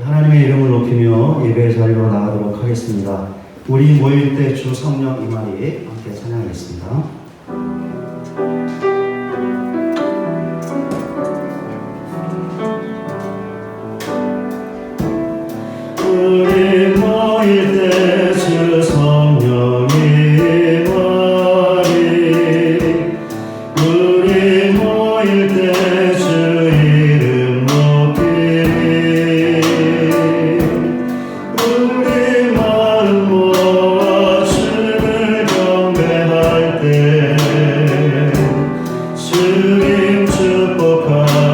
하나님의 이름을 높이며 예배의 자리로 나가도록 하겠습니다. 우리 모일 때 주 성령 임하리 함께 찬양하겠습니다. 우리 모일 때 주 성령 임하리 우리 모일 때 주 이름 높이리 우리 마음 모아 주를 경배할 때 주님 축복하시니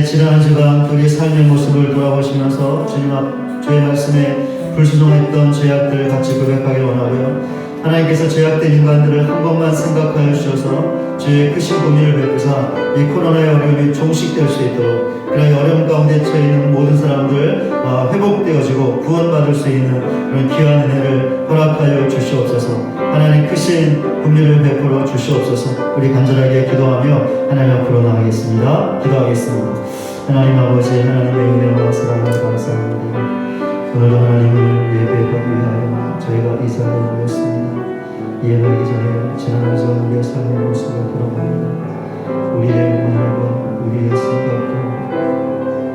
지난 한 주간 우리 삶의 모습을 돌아보시면서 주님 앞 주의 말씀에 불순종했던 죄악들을 같이 고백하길 원하고요. 하나님께서 죄악된 인간들을 한 번만 생각하여 주셔서 주의 크신 공의를 베푸사 이 코로나의 어려움이 종식될 수 있도록, 그런 어려움 가운데 처해 있는 모든 사람들 회복되어지고 구원받을 수 있는 그런 귀한 은혜를 허락하여 주시옵소서. 하나님 크신 긍휼을 베풀어 주시옵소서. 우리 간절하게 기도하며 하나님 앞으로 나가겠습니다. 기도하겠습니다. 하나님 아버지, 하나님의 은혜와 사랑을 감사합니다. 오늘도 하나님을 예배하기 위하여 저희가 이 자리에 모였습니다. 예배하기 전에 지난 한 주간 우리의 삶의 모습을 돌아봅니다. 우리의 말과 우리의 생각과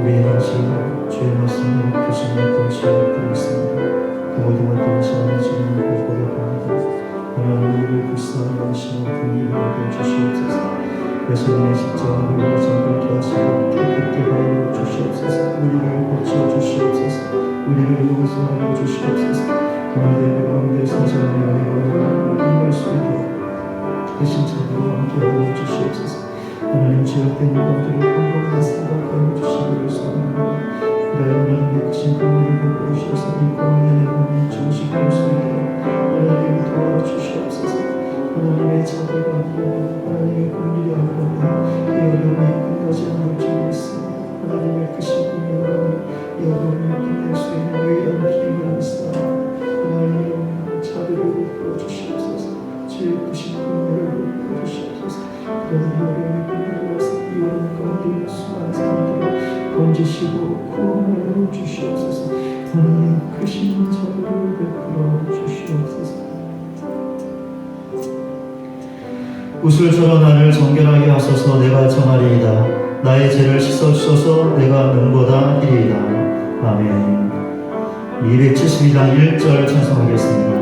우리의 행실과 주의 말씀에 교수님의 도시를 있습니다. 그 모든 것들을 시간에 주님을 고백합니다. 하나님 우리를 불쌍히 여기시고 긍휼히 여겨 주시옵소서. 예수님의 십자가를 우리 정결케 하시고 깨끗게 하여 주시옵소서. 우리를 고쳐 주시옵소서. 우리를 용서하여 주시옵소서. 오늘 예배 가운데 사자의 은혜로 임할 수 있도록 크신 자비로 함께하여 주시옵소서. 하나님 죄악된 인간들을 한 번만 생각하여 주시기를 소원합니다. 그러나 하나님의 크신 긍휼을 베풀어 주셔서 이 코로나의 몸이 종식될 수 있도록 하나님 도와주시옵소서. 하나님의 자비가 함께하며 하나님의 긍휼이 함께하며 이 어려움이 끝나지 않을 줄 믿습니다. 하나님의 크신 긍휼로 이 어려움이 끝낼 수 있는 유일한 길을 믿습니다. 하나님 자비를 베풀어 주시옵소서. 주의 크신 긍휼을 베풀어 주시옵소서. 그런 이 어려움이 끝나고 와서 이 어려움 가운데 있는 수많은 사람들을 건지시고 구원하여 주시옵소서. 하나님 크신 자비를 베풀어 주시옵소서. 우슬처럼 나를 정결하게 하소서. 내가 정하리이다. 나의 죄를 씻어주소서. 내가 눈보다 이리이다. 아멘. 272장 1절 찬송하겠습니다.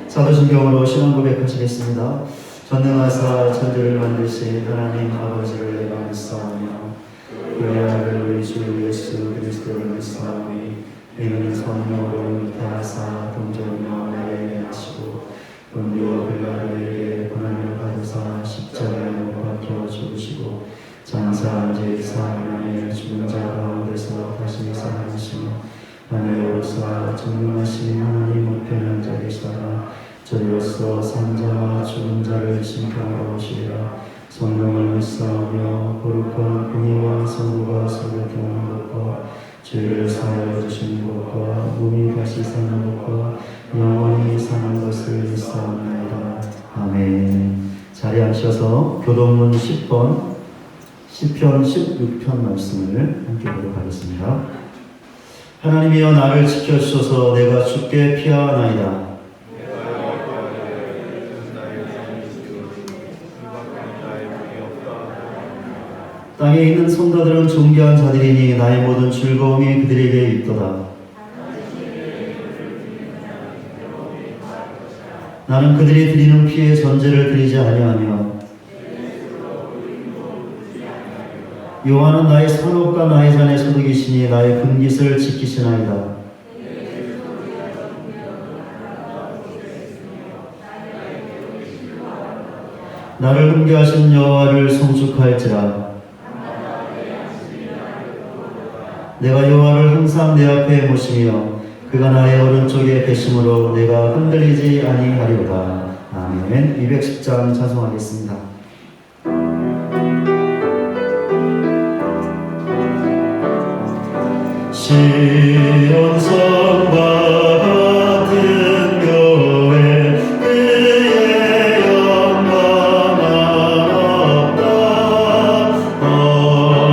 사도신경으로 신앙 고백하시겠습니다. 전능하사 천지를 만드신 하나님 아버지를 내가 믿사오며 그의 아들 우리 주 예수 그리스도를 믿사오니 이는 성령으로 잉태하사 동정녀 마리아에게 나시고 본디오 빌라도에게 고난을 받으사 십자가에 못 박혀 죽으시고 장사한 지 4일 만에 죽은 자 가운데서 다시 살아나시며 하늘에 오르사 전능하신 하나님 우편한 자 되시다가 저리로서 산자와 죽은 자를 심판하러 오시리라. 성령을 믿사오며 거룩한 공의와 선과 속에 통하는 것과 죄를 사하여 주시는 것과 몸이 다시 사는 것과 영원히 사는 것을 믿사옵나이다. 아멘. 자리에 앉으셔서 교도문 10번 시편 16편 말씀을 함께 보도록 하겠습니다. 하나님이여 나를 지켜주소서. 내가 주께 피하나이다. 땅에 있는 성도들은 존귀한 자들이니 나의 모든 즐거움이 그들에게 있도다. 나는 그들이 드리는 피에 전제를 드리지 아니하며 여호와는 나의 산업과 나의 잔의 소득이시니 나의 분깃을 지키시나이다. 나를 훈계하신 여호와를 송축할지라. 내가 여호와를 항상 내 앞에 모시며 그가 나의 오른쪽에 계심으로 내가 흔들리지 아니하리로다. 아멘. 210장 찬송하겠습니다. 시온 성과 같은 교회 그의 영광만 없다.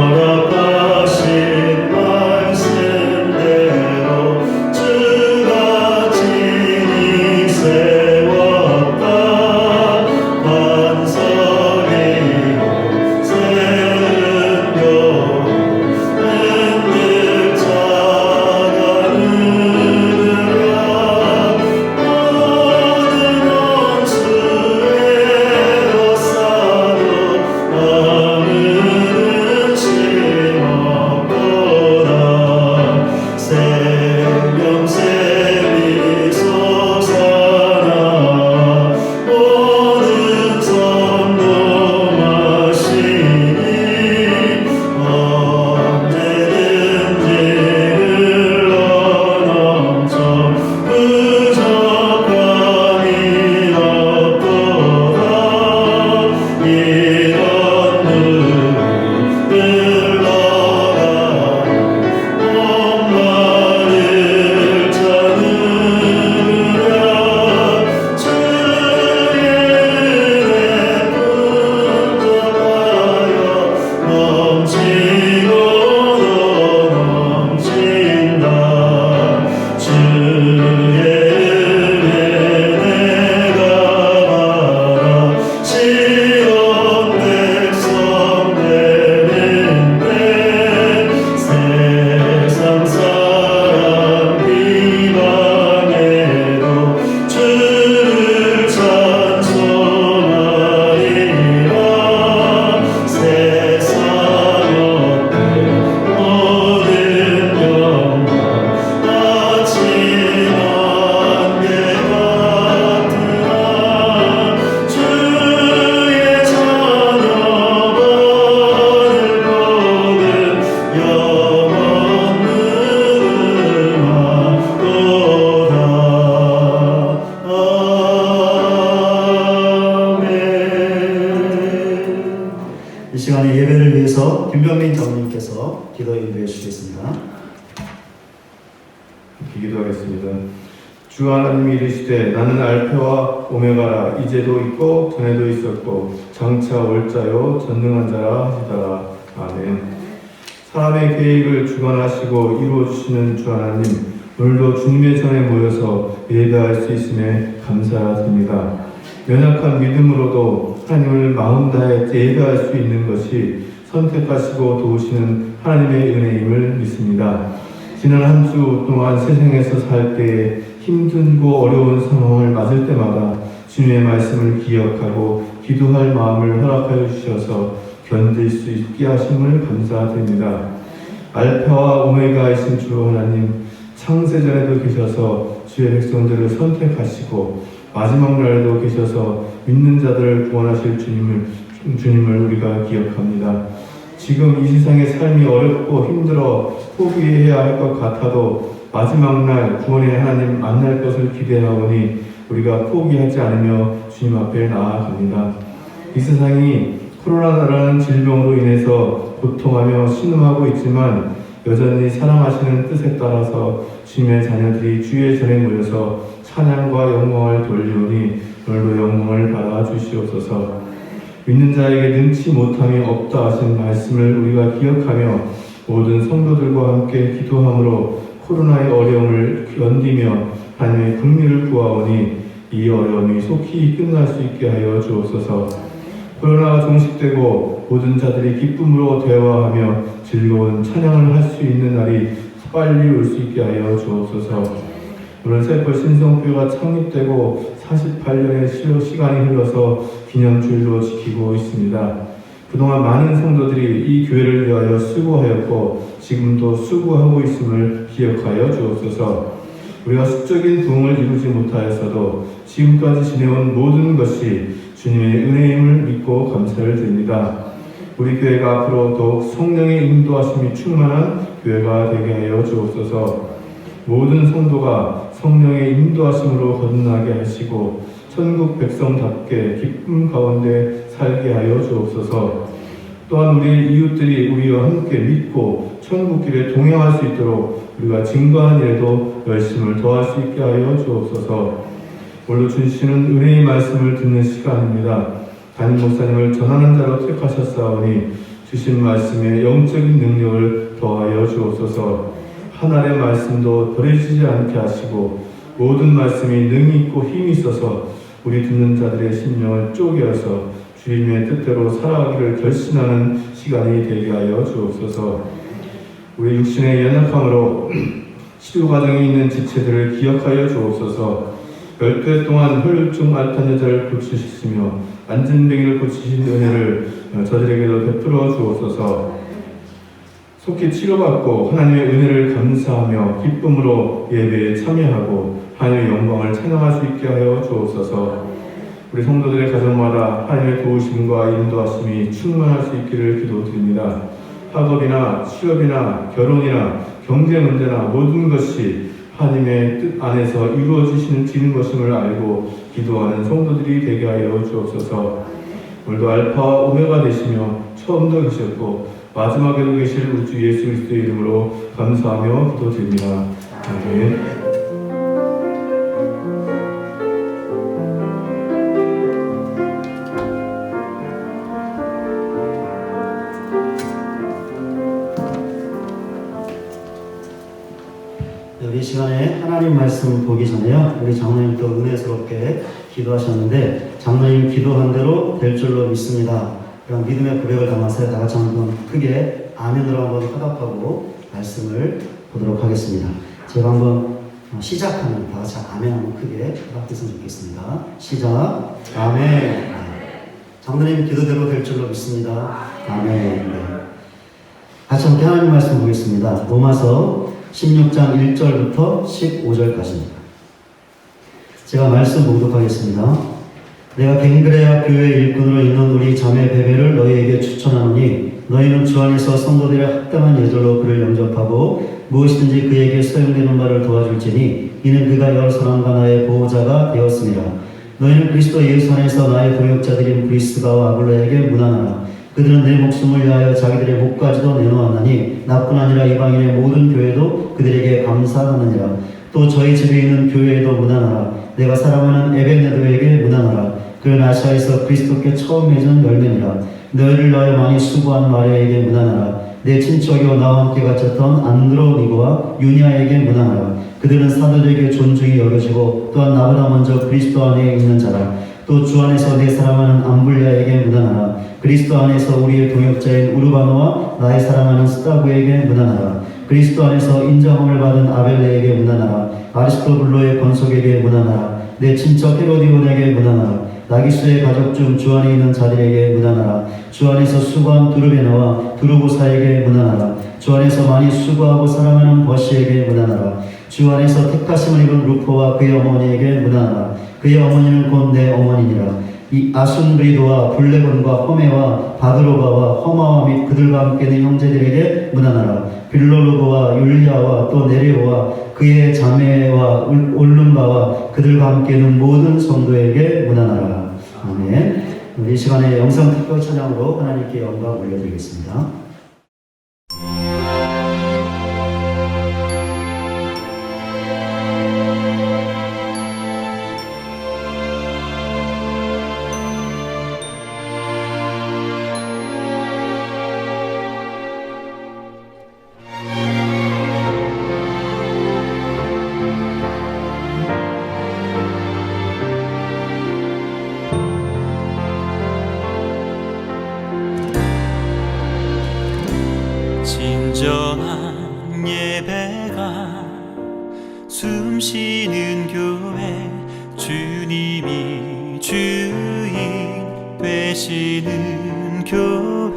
허락하신 말씀대로 주가 친히 세웠다. 반석이고 세운 교회 김병민 장로님께서 기도 인도해 주시겠습니다. 기도하겠습니다. 주 하나님이 이르시되 나는 알파와 오메가라 이제도 있고 전에도 있었고 장차 올 자요 전능한 자라 하시더라. 아멘. 사람의 계획을 주관하시고 이루어주시는 주 하나님, 오늘도 주님의 전에 모여서 예배할 수 있음에 감사드립니다. 연약한 믿음으로도 하나님을 마음 다해 예배할 수 있는 것이 선택하시고 도우시는 하나님의 은혜임을 믿습니다. 지난 한 주 동안 세상에서 살 때에 힘들고 어려운 상황을 맞을 때마다 주님의 말씀을 기억하고 기도할 마음을 허락하여 주셔서 견딜 수 있게 하심을 감사드립니다. 알파와 오메가이신 주 하나님, 창세전에도 계셔서 주의 백성들을 선택하시고 마지막 날에도 계셔서 믿는 자들을 구원하실 주님을 우리가 기억합니다. 지금 이 세상의 삶이 어렵고 힘들어 포기해야 할 것 같아도 마지막 날 구원의 하나님 만날 것을 기대하오니 우리가 포기하지 않으며 주님 앞에 나아갑니다. 이 세상이 코로나라는 질병으로 인해서 고통하며 신음하고 있지만 여전히 사랑하시는 뜻에 따라서 주님의 자녀들이 주의 전에 모여서 찬양과 영광을 돌리오니 오늘도 영광을 받아 주시옵소서. 믿는 자에게 능치 못함이 없다 하신 말씀을 우리가 기억하며 모든 성도들과 함께 기도함으로 코로나의 어려움을 견디며 하나님의 긍휼을 구하오니 이 어려움이 속히 끝날 수 있게 하여 주옵소서. 코로나가 종식되고 모든 자들이 기쁨으로 대화하며 즐거운 찬양을 할 수 있는 날이 빨리 올 수 있게 하여 주옵소서. 오늘 세포 신성교회가 창립되고 48년의 시간이 흘러서 기념주일로 지키고 있습니다. 그동안 많은 성도들이 이 교회를 위하여 수고하였고 지금도 수고하고 있음을 기억하여 주옵소서. 우리가 수적인 부흥을 이루지 못하였어도 지금까지 지내온 모든 것이 주님의 은혜임을 믿고 감사를 드립니다. 우리 교회가 앞으로 더욱 성령의 인도하심이 충만한 교회가 되게 하여 주옵소서. 모든 성도가 성령의 인도하심으로 거듭나게 하시고 천국 백성답게 기쁨 가운데 살게 하여 주옵소서. 또한 우리 이웃들이 우리와 함께 믿고 천국길에 동행할 수 있도록 우리가 증거한 일에도 열심을 더할 수 있게 하여 주옵소서. 오늘도 주시는 은혜의 말씀을 듣는 시간입니다. 담임 목사님을 전하는 자로 택하셨사오니 주신 말씀에 영적인 능력을 더하여 주옵소서. 하나의 말씀도 버려지지 않게 하시고 모든 말씀이 능히 있고 힘이 있어서 우리 듣는 자들의 심령을 쪼개어서 주님의 뜻대로 살아가기를 결심하는 시간이 되게 하여 주옵소서. 우리 육신의 연약함으로 치료 과정에 있는 지체들을 기억하여 주옵소서. 12해 동안 혈류증 앓던 여자를 고치셨으며 안진뱅이를 고치신 은혜를 저들에게도 베풀어 주옵소서. 속히 치료받고 하나님의 은혜를 감사하며 기쁨으로 예배에 참여하고 하나님의 영광을 찬양할 수 있게 하여 주옵소서. 우리 성도들의 가정마다 하나님의 도우심과 인도하심이 충만할 수 있기를 기도드립니다. 학업이나 취업이나 결혼이나 경제 문제나 모든 것이 하나님의 뜻 안에서 이루어지는 것임을 알고 기도하는 성도들이 되게 하여 주옵소서. 오늘도 알파와 오메가 되시며 처음도 계셨고 마지막에도 계실 우리 주 예수 그리스도의 이름으로 감사하며 기도드립니다. 아멘. 이 시간에 하나님 말씀 보기 전에요, 우리 장로님 또 은혜스럽게 기도하셨는데 장로님 기도한 대로 될 줄로 믿습니다. 그럼 믿음의 고백을 담아서 다 같이 한번 크게 아멘으로 한번 화답하고 말씀을 보도록 하겠습니다. 제가 한번 시작하면 다 같이 아멘 한번 크게 화답했으면 좋겠습니다. 시작. 아멘. 장로님 기도대로 될 줄로 믿습니다. 아멘. 같이 함께 하나님 말씀 보겠습니다. 로마서 16장 1절부터 15절까지입니다. 제가 말씀 봉독하겠습니다. 내가 갱그레아 교회 일꾼으로 있는 우리 자매 베베를 너희에게 추천하노니 너희는 주 안에서 성도들의 합당한 예절로 그를 영접하고 무엇이든지 그에게 소용되는 말을 도와줄지니 이는 그가 여러 사람과 나의 보호자가 되었습니다. 너희는 그리스도 예수 안에서 나의 동역자들인 브리스가와 아굴라에게 문안하라. 그들은 내 목숨을 위하여 자기들의 목까지도 내놓았나니 나뿐 아니라 이방인의 모든 교회도 그들에게 감사하느니라. 또 저희 집에 있는 교회에도 문안하라. 내가 사랑하는 에베네도에게 문안하라. 그는 아시아에서 그리스도께 처음 맺은 열매니라. 너희를 위하여 많이 수고한 마리아에게 문안하라. 내 친척이요 나와 함께 갇혔던 안드로니고와 유니아에게 문안하라. 그들은 사도들에게 존중이 여겨지고 또한 나보다 먼저 그리스도 안에 있는 자라. 또 주 안에서 내 사랑하는 암블리아에게 문안하라. 그리스도 안에서 우리의 동역자인 우르바노와 나의 사랑하는 스타구에게 문안하라. 그리스도 안에서 인정함을 받은 아벨레에게 문안하라. 아리스토블로의 권속에게 문안하라. 내 친척 헤로디온에게 문안하라. 나기수의 가족 중 주 안에 있는 자들에게 문안하라. 주 안에서 수고한 두르베나와 두르보사에게 문안하라. 주 안에서 많이 수고하고 사랑하는 버시에게 문안하라. 주 안에서 택하심을 입은 루포와 그의 어머니에게 문안하라. 그의 어머니는 곧 내 어머니니라. 이 아순브리도와 블레곤과 허메와 바드로바와 허마와 및 그들과 함께 내 형제들에게 문안하라. 빌로르고와 율리아와 또 네레오와 그의 자매와 올룸바와 그들과 함께 있는 모든 성도에게 문안하라. 아멘. 이 시간에 영상 특별 찬양으로 하나님께 영광 올려드리겠습니다. 진정한 예배가 숨쉬는 교회 주님이 주인 되시는 교회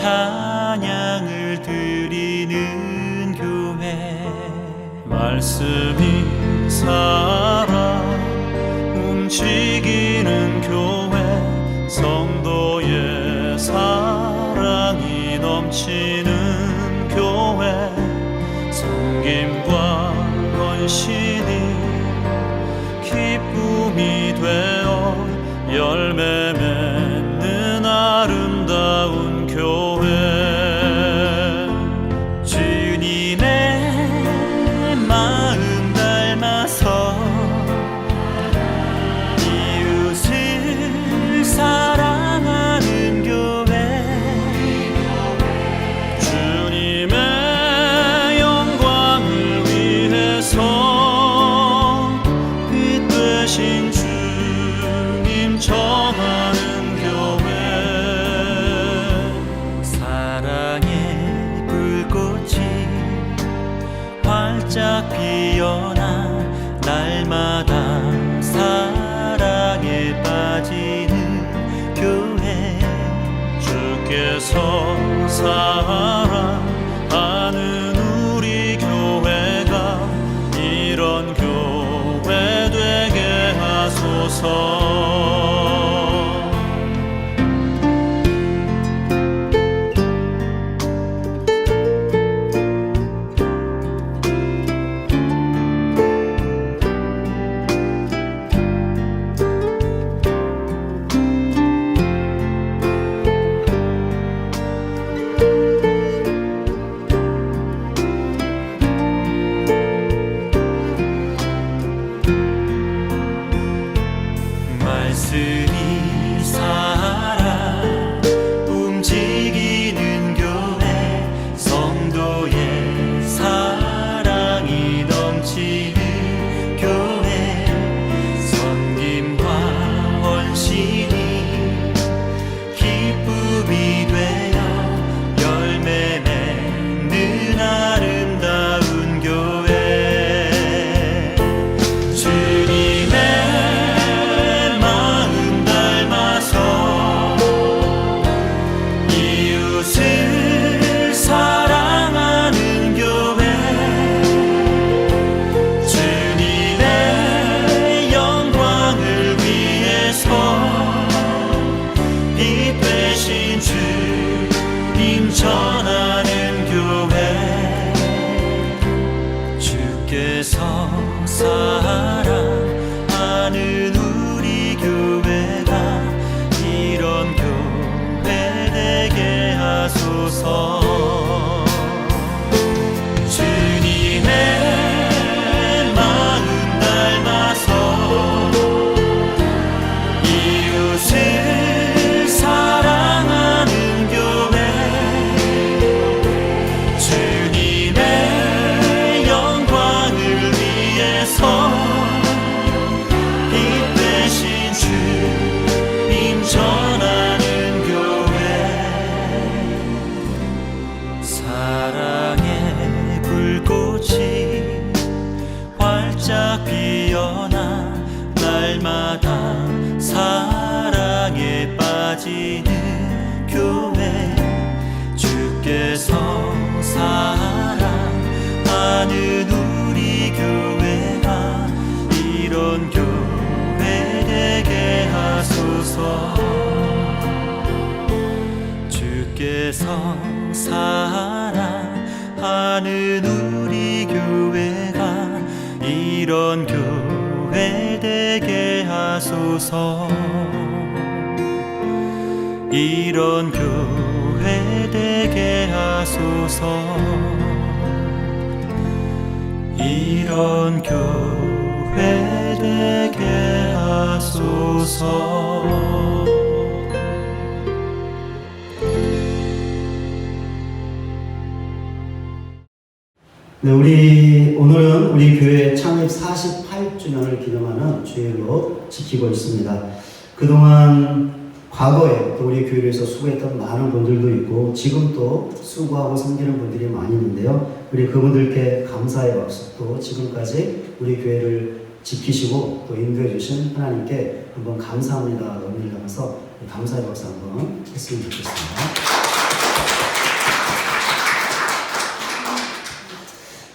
찬양을 드리는 교회 말씀이 살아 움직이는 교회 성도의 사랑이 넘치는 교회 섬김과 헌신이 기쁨이 되어 열매 맺는 아름다운 교회 주님의 마음 닮아서 이웃을 사랑하는 교회 주님의 영광을 위해서 빛 되신 주님 전하는 교회 사랑의 불꽃이 활짝 피어나 날마다 사랑에 빠지는 교회 주께서 사랑하는 우리 교회가 이런 교회 되게 하소서 말씀이 살아 움직이는 교회 성도의 사랑이 넘치는 교회 섬김과 헌신이 기쁨이 되어 열매 맺는 아름다운 교회 주님의 마음 닮아서 이웃을 사랑하는 교회 주님의 영광을 위해서 빛 되신 주님 전하는 교회 주께서 사랑하는 우리 교회가 이런 교회 되게 하소서 주님의 마음 닮아서 이웃을 사랑하는 교회 주님의 영광을 위해서 빛 되신 주님 전하는 교회 사랑의 불꽃이 활짝 피어나 날마다 사랑에 빠지는 교회 주께서 사랑하는 우리 교회가 이런 교회 되게 하소서 주께서 사랑하는 우리 교회가 이런 교회 되게 하소서 이런 교회 되게 하소서 이런 교회 되게 하소서 네, 오늘은 우리 교회 창립 48주년을 기념하는 주일로 지키고 있습니다. 그동안 과거에 또 우리 교회에서 수고했던 많은 분들도 있고 지금 또 수고하고 섬기는 분들이 많이 있는데요. 우리 그분들께 감사의 박수, 또 지금까지 우리 교회를 지키시고 또 인도해 주신 하나님께 한번 감사합니다 의미를 담아서 감사의 박수 한번 했으면 좋겠습니다.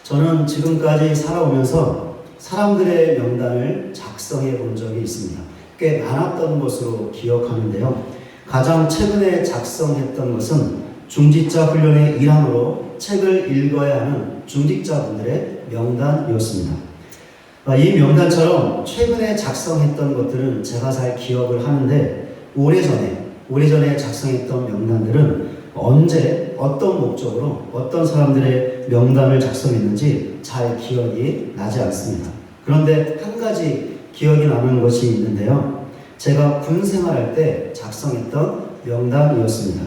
저는 지금까지 살아오면서 사람들의 명단을 작성해 본 적이 있습니다. 꽤 많았던 것으로 기억하는데요. 가장 최근에 작성했던 것은 중직자 훈련의 일환으로 책을 읽어야 하는 중직자분들의 명단이었습니다. 이 명단처럼 최근에 작성했던 것들은 제가 잘 기억을 하는데 오래전에 작성했던 명단들은 언제 어떤 목적으로 어떤 사람들의 명단을 작성했는지 잘 기억이 나지 않습니다. 그런데 한 가지 기억이 나는 것이 있는데요. 제가 군 생활할 때 작성했던 명단이었습니다.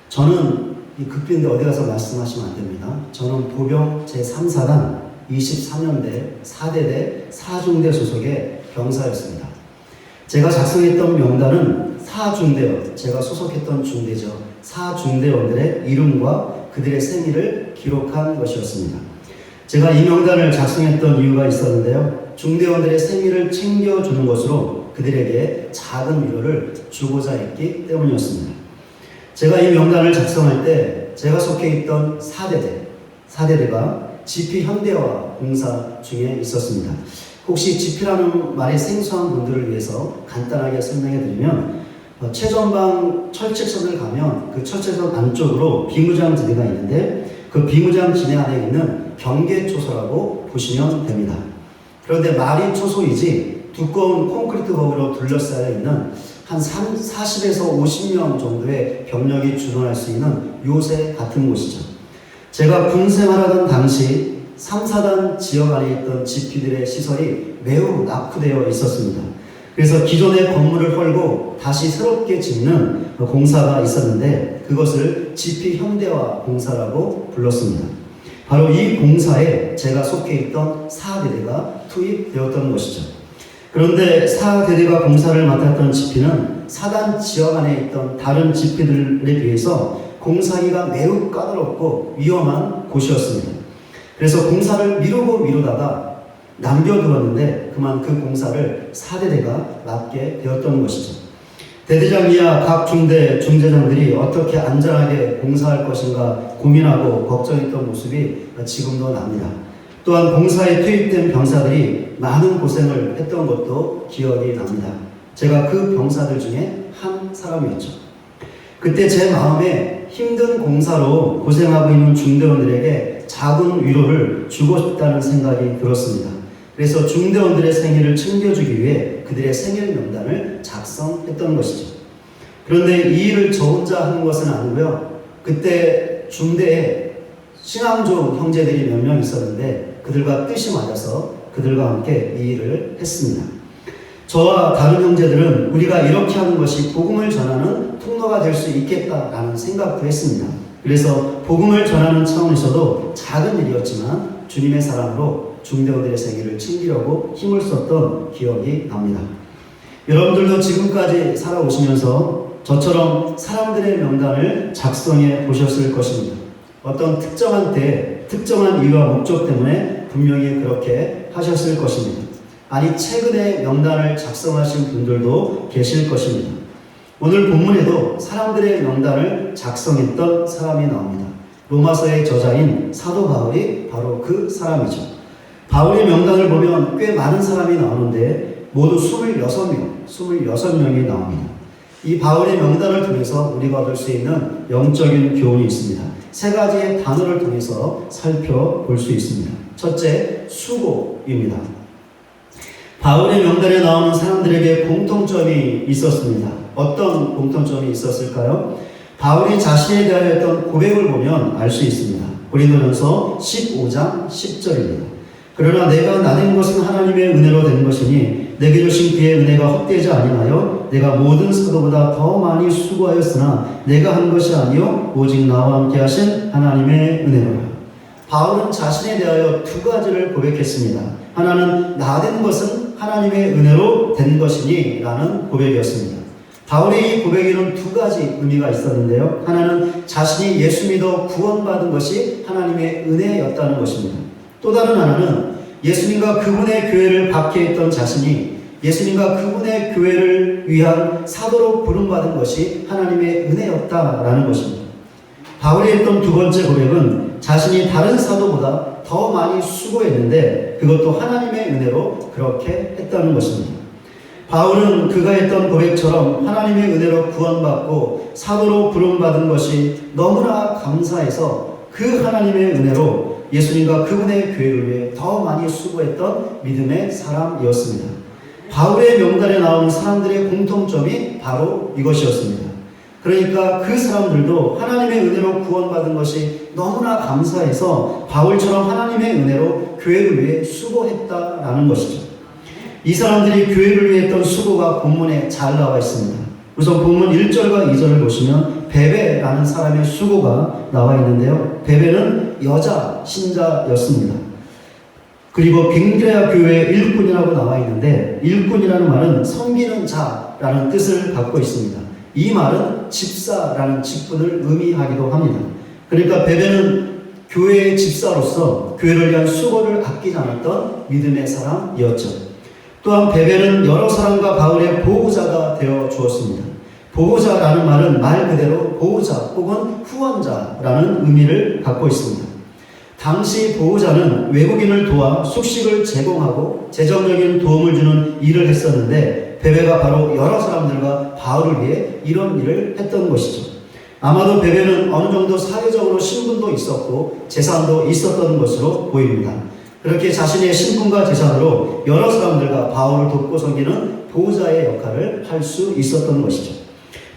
저는 이 극비인데 어디 가서 말씀하시면 안 됩니다. 저는 보병 제3사단 23년대 4대대 4중대 소속의 병사였습니다. 제가 작성했던 명단은 4중대원, 제가 소속했던 중대죠. 4중대원들의 이름과 그들의 생일을 기록한 것이었습니다. 제가 이 명단을 작성했던 이유가 있었는데요. 중대원들의 생일을 챙겨주는 것으로 그들에게 작은 위로를 주고자 했기 때문이었습니다. 제가 이 명단을 작성할 때 제가 속해 있던 4대대가 지피 현대화 공사 중에 있었습니다. 혹시 지피라는 말이 생소한 분들을 위해서 간단하게 설명해 드리면 최전방 철책선을 가면 그 철책선 안쪽으로 비무장지대가 있는데 그 비무장지대 안에 있는 경계초소라고 보시면 됩니다. 그런데 말이 초소이지 두꺼운 콘크리트 거기로 둘러싸여 있는 한 40에서 50명 정도의 병력이 주둔할 수 있는 요새 같은 곳이죠. 제가 군 생활하던 당시 3, 4단 지역 안에 있던 지피들의 시설이 매우 낙후되어 있었습니다. 그래서 기존의 건물을 헐고 다시 새롭게 짓는 공사가 있었는데 그것을 지피 현대화 공사라고 불렀습니다. 바로 이 공사에 제가 속해 있던 4대대가 투입되었던 것이죠. 그런데 4대대가 공사를 맡았던 지피는 4단 지역 안에 있던 다른 지피들에 비해서 공사하기가 매우 까다롭고 위험한 곳이었습니다. 그래서 공사를 미루다가 남겨두었는데 그만 그 공사를 4대대가 맡게 되었던 것이죠. 대대장 이하 각 중대 중대장들이 어떻게 안전하게 공사할 것인가 고민하고 걱정했던 모습이 지금도 납니다. 또한 공사에 투입된 병사들이 많은 고생을 했던 것도 기억이 납니다. 제가 그 병사들 중에 한 사람이었죠. 그때 제 마음에 힘든 공사로 고생하고 있는 중대원들에게 작은 위로를 주고 싶다는 생각이 들었습니다. 그래서 중대원들의 생일을 챙겨주기 위해 그들의 생일 명단을 작성했던 것이죠. 그런데 이 일을 저 혼자 하는 것은 아니고요. 그때 중대에 신앙 좋은 형제들이 몇 명 있었는데 그들과 뜻이 맞아서 그들과 함께 이 일을 했습니다. 저와 다른 형제들은 우리가 이렇게 하는 것이 복음을 전하는 통로가 될 수 있겠다라는 생각도 했습니다. 그래서 복음을 전하는 차원에서도 작은 일이었지만 주님의 사랑으로 중대원들의 생일을 챙기려고 힘을 썼던 기억이 납니다. 여러분들도 지금까지 살아오시면서 저처럼 사람들의 명단을 작성해 보셨을 것입니다. 어떤 특정한 때, 특정한 이유와 목적 때문에 분명히 그렇게 하셨을 것입니다. 아니, 최근에 명단을 작성하신 분들도 계실 것입니다. 오늘 본문에도 사람들의 명단을 작성했던 사람이 나옵니다. 로마서의 저자인 사도 바울이 바로 그 사람이죠. 바울의 명단을 보면 꽤 많은 사람이 나오는데 모두 26명이 나옵니다. 이 바울의 명단을 통해서 우리가 얻을 수 있는 영적인 교훈이 있습니다. 세 가지의 단어를 통해서 살펴볼 수 있습니다. 첫째, 수고입니다. 바울의 명단에 나오는 사람들에게 공통점이 있었습니다. 어떤 공통점이 있었을까요? 바울이 자신에 대하여 했던 고백을 보면 알 수 있습니다. 고린도전서 15장 10절입니다. 그러나 내가 나된 것은 하나님의 은혜로 된 것이니 내게 주신 그의 은혜가 헛되지 아니하여 내가 모든 사도보다 더 많이 수고하였으나 내가 한 것이 아니요 오직 나와 함께 하신 하나님의 은혜로라. 바울은 자신에 대하여 두 가지를 고백했습니다. 하나는 나된 것은 하나님의 은혜로 된 것이니 라는 고백이었습니다. 바울의 이 고백에는 두 가지 의미가 있었는데요. 하나는 자신이 예수 믿어 구원받은 것이 하나님의 은혜였다는 것입니다. 또 다른 하나는 예수님과 그분의 교회를 박해했던 자신이 예수님과 그분의 교회를 위한 사도로 부름받은 것이 하나님의 은혜였다라는 것입니다. 바울이 했던 두 번째 고백은 자신이 다른 사도보다 더 많이 수고했는데 그것도 하나님의 은혜로 그렇게 했다는 것입니다. 바울은 그가 했던 고백처럼 하나님의 은혜로 구원받고 사도로 부름받은 것이 너무나 감사해서 그 하나님의 은혜로 예수님과 그분의 교회를 위해 더 많이 수고했던 믿음의 사람이었습니다. 바울의 명단에 나오는 사람들의 공통점이 바로 이것이었습니다. 그러니까 그 사람들도 하나님의 은혜로 구원받은 것이 너무나 감사해서 바울처럼 하나님의 은혜로 교회를 위해 수고했다라는 것이죠. 이 사람들이 교회를 위해 했던 수고가 본문에 잘 나와 있습니다. 우선 본문 1절과 2절을 보시면 베베라는 사람의 수고가 나와 있는데요. 베베는 여자 신자였습니다. 그리고 갱그레아 교회의 일꾼이라고 나와 있는데 일꾼이라는 말은 섬기는 자라는 뜻을 갖고 있습니다. 이 말은 집사라는 직분을 의미하기도 합니다. 그러니까 베베는 교회의 집사로서 교회를 위한 수고를 아끼지 않았던 믿음의 사람이었죠. 또한 베베는 여러 사람과 바울의 보호자가 되어 주었습니다. 보호자라는 말은 말 그대로 보호자 혹은 후원자라는 의미를 갖고 있습니다. 당시 보호자는 외국인을 도와 숙식을 제공하고 재정적인 도움을 주는 일을 했었는데 베베가 바로 여러 사람들과 바울을 위해 이런 일을 했던 것이죠. 아마도 베베는 어느 정도 사회적으로 신분도 있었고 재산도 있었던 것으로 보입니다. 그렇게 자신의 신분과 재산으로 여러 사람들과 바울을 돕고 섬기는 보호자의 역할을 할 수 있었던 것이죠.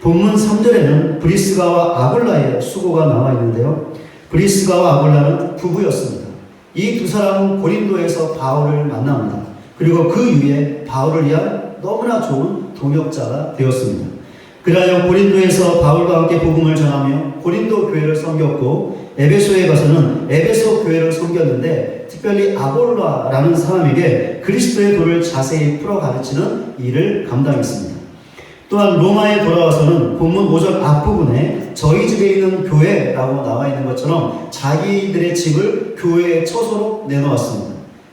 본문 3절에는 브리스가와 아굴라의 수고가 나와 있는데요. 브리스가와 아굴라는 부부였습니다. 이 두 사람은 고린도에서 바울을 만납니다. 그리고 그 이후에 바울을 위한 너무나 좋은 동역자가 되었습니다. 그리하여 고린도에서 바울과 함께 복음을 전하며 고린도 교회를 섬겼고 에베소에 가서는 에베소 교회를 섬겼는데 특별히 아골라라는 사람에게 그리스도의 도를 자세히 풀어 가르치는 일을 감당했습니다. 또한 로마에 돌아와서는 본문 5절 앞부분에 저희 집에 있는 교회라고 나와 있는 것처럼 자기들의 집을 교회의 처소로 내놓았습니다.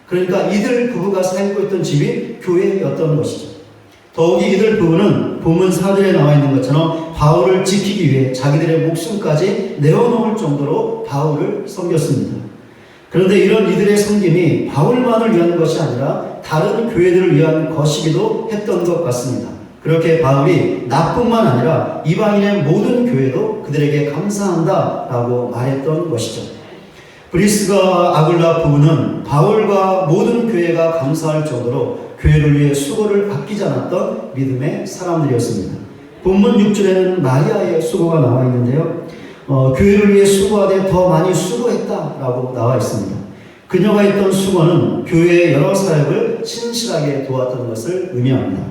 그러니까 이들 부부가 살고 있던 집이 교회였던 것이죠. 더욱이 이들 부부는 본문 4절에 나와 있는 것처럼 바울을 지키기 위해 자기들의 목숨까지 내어놓을 정도로 바울을 섬겼습니다. 그런데 이런 이들의 섬김이 바울만을 위한 것이 아니라 다른 교회들을 위한 것이기도 했던 것 같습니다. 그렇게 바울이 나뿐만 아니라 이방인의 모든 교회도 그들에게 감사한다라고 말했던 것이죠. 브리스가와 아굴라 부부는 바울과 모든 교회가 감사할 정도로 교회를 위해 수고를 아끼지 않았던 믿음의 사람들이었습니다. 본문 6절에는 마리아의 수고가 나와 있는데요. 교회를 위해 수고하되 더 많이 수고했다라고 나와 있습니다. 그녀가 했던 수고는 교회의 여러 사역을 신실하게 도왔던 것을 의미합니다.